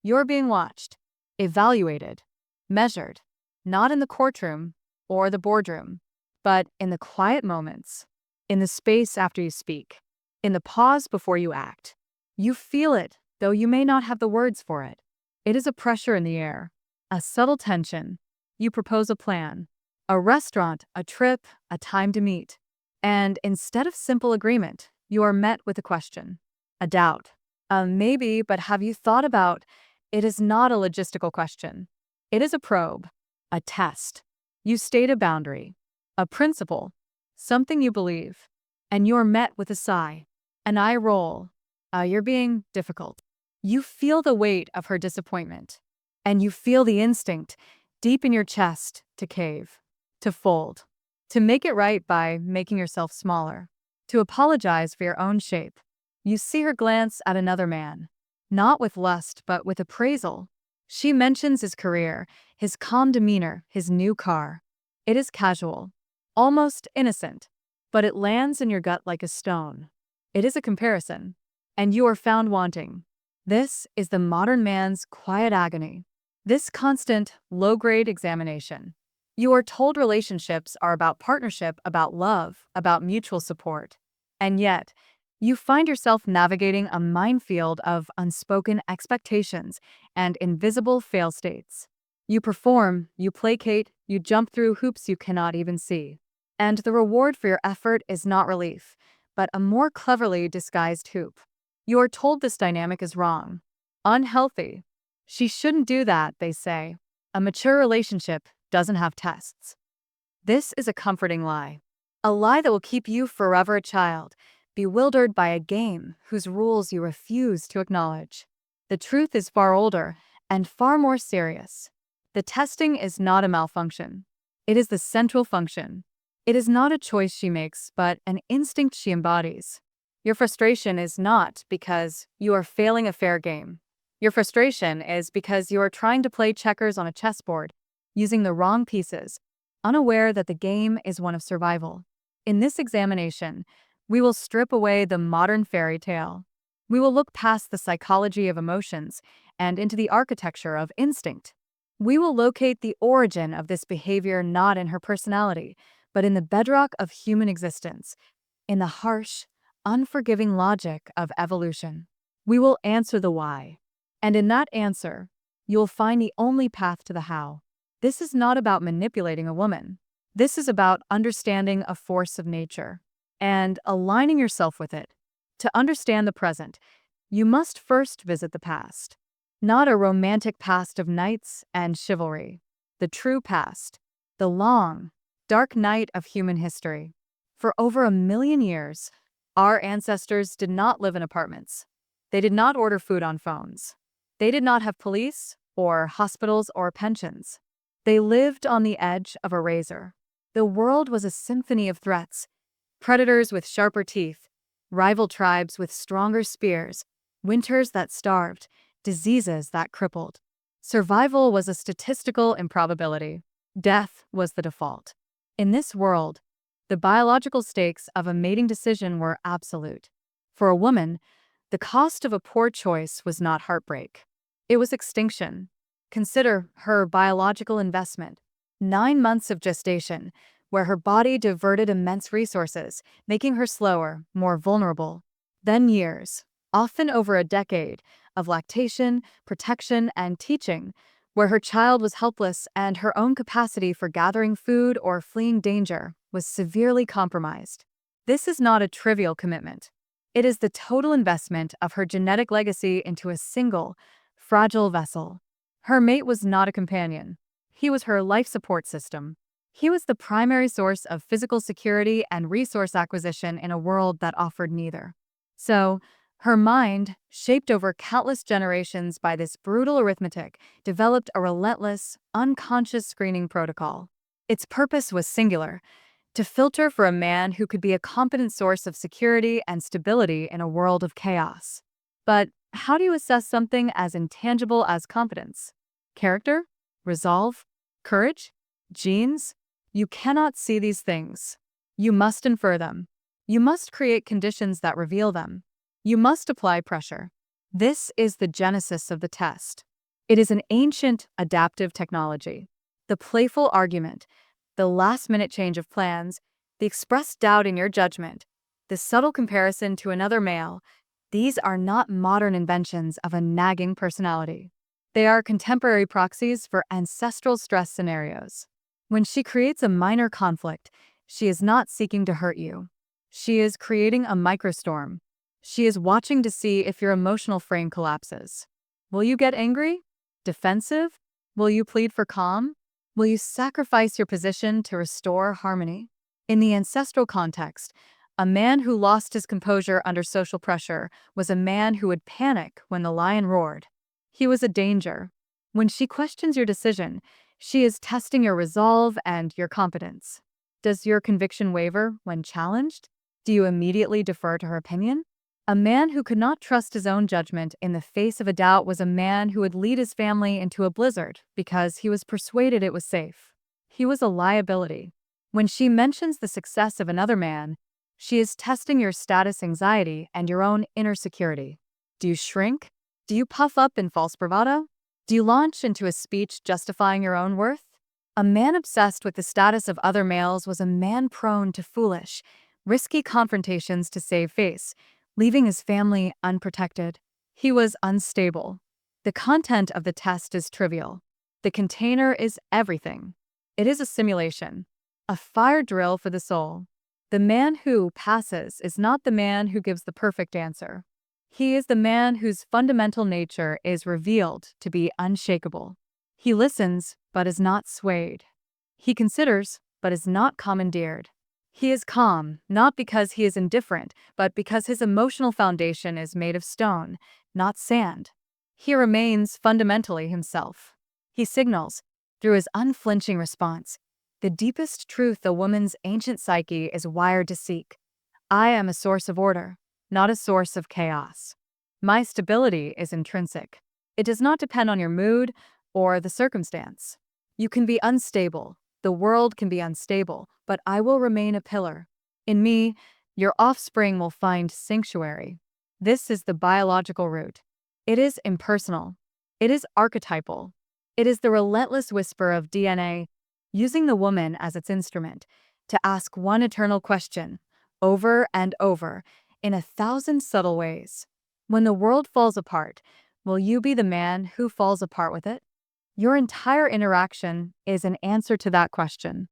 You're being watched, evaluated, measured, not in the courtroom or the boardroom, but in the quiet moments, in the space after you speak, in the pause before you act. You feel it, though you may not have the words for it. It is a pressure in the air, a subtle tension. You propose a plan, a restaurant, a trip, a time to meet. And instead of simple agreement, you are met with a question, a doubt. Maybe, but have you thought about? It is not a logistical question. It is a probe, a test. You state a boundary, a principle, something you believe, and you're met with a sigh, an eye roll. You're being difficult. You feel the weight of her disappointment, and you feel the instinct deep in your chest to cave, to fold, to make it right by making yourself smaller, to apologize for your own shape. You see her glance at another man, not with lust but with appraisal. She mentions his career, his calm demeanor, his new car. It is casual, almost innocent, but it lands in your gut like a stone. It is a comparison, and you are found wanting. This is the modern man's quiet agony. This constant, low-grade examination. You are told relationships are about partnership, about love, about mutual support. And yet, you find yourself navigating a minefield of unspoken expectations and invisible fail states. You perform, you placate, you jump through hoops you cannot even see. And the reward for your effort is not relief, but a more cleverly disguised hoop. You are told this dynamic is wrong, unhealthy. She shouldn't do that, they say. A mature relationship doesn't have tests. This is a comforting lie. A lie that will keep you forever a child, bewildered by a game whose rules you refuse to acknowledge. The truth is far older and far more serious. The testing is not a malfunction. It is the central function. It is not a choice she makes, but an instinct she embodies. Your frustration is not because you are failing a fair game. Your frustration is because you are trying to play checkers on a chessboard, using the wrong pieces, unaware that the game is one of survival. In this examination, we will strip away the modern fairy tale. We will look past the psychology of emotions and into the architecture of instinct. We will locate the origin of this behavior not in her personality, but in the bedrock of human existence, in the harsh, unforgiving logic of evolution. We will answer the why. And in that answer, you'll find the only path to the how. This is not about manipulating a woman. This is about understanding a force of nature and aligning yourself with it. To understand the present, you must first visit the past. Not a romantic past of knights and chivalry. The true past. The long, dark night of human history. For over 1,000,000 years, our ancestors did not live in apartments. They did not order food on phones. They did not have police or hospitals or pensions. They lived on the edge of a razor. The world was a symphony of threats. Predators with sharper teeth, rival tribes with stronger spears, winters that starved, diseases that crippled. Survival was a statistical improbability. Death was the default. In this world, the biological stakes of a mating decision were absolute. For a woman, the cost of a poor choice was not heartbreak. It was extinction. Consider her biological investment. 9 months of gestation, where her body diverted immense resources, making her slower, more vulnerable. Then years, often over a decade, of lactation, protection, and teaching, where her child was helpless and her own capacity for gathering food or fleeing danger was severely compromised. This is not a trivial commitment. It is the total investment of her genetic legacy into a single, fragile vessel. Her mate was not a companion. He was her life support system. He was the primary source of physical security and resource acquisition in a world that offered neither. So, her mind, shaped over countless generations by this brutal arithmetic, developed a relentless, unconscious screening protocol. Its purpose was singular: to filter for a man who could be a competent source of security and stability in a world of chaos. But how do you assess something as intangible as competence? Character? Resolve? Courage? Genes? You cannot see these things. You must infer them. You must create conditions that reveal them. You must apply pressure. This is the genesis of the test. It is an ancient, adaptive technology. The playful argument, the last-minute change of plans, the expressed doubt in your judgment, the subtle comparison to another male, these are not modern inventions of a nagging personality. They are contemporary proxies for ancestral stress scenarios. When she creates a minor conflict, she is not seeking to hurt you. She is creating a microstorm. She is watching to see if your emotional frame collapses. Will you get angry? Defensive? Will you plead for calm? Will you sacrifice your position to restore harmony? In the ancestral context, a man who lost his composure under social pressure was a man who would panic when the lion roared. He was a danger. When she questions your decision, she is testing your resolve and your competence. Does your conviction waver when challenged? Do you immediately defer to her opinion? A man who could not trust his own judgment in the face of a doubt was a man who would lead his family into a blizzard because he was persuaded it was safe. He was a liability. When she mentions the success of another man, she is testing your status anxiety and your own inner security. Do you shrink? Do you puff up in false bravado? Do you launch into a speech justifying your own worth? A man obsessed with the status of other males was a man prone to foolish, risky confrontations to save face, leaving his family unprotected. He was unstable. The content of the test is trivial. The container is everything. It is a simulation, a fire drill for the soul. The man who passes is not the man who gives the perfect answer. He is the man whose fundamental nature is revealed to be unshakable. He listens, but is not swayed. He considers, but is not commandeered. He is calm, not because he is indifferent, but because his emotional foundation is made of stone, not sand. He remains fundamentally himself. He signals, through his unflinching response, the deepest truth a woman's ancient psyche is wired to seek. I am a source of order, not a source of chaos. My stability is intrinsic. It does not depend on your mood or the circumstance. You can be unstable. The world can be unstable, but I will remain a pillar. In me, your offspring will find sanctuary. This is the biological root. It is impersonal. It is archetypal. It is the relentless whisper of DNA, using the woman as its instrument to ask one eternal question, over and over, in 1,000 subtle ways. When the world falls apart, will you be the man who falls apart with it? Your entire interaction is an answer to that question.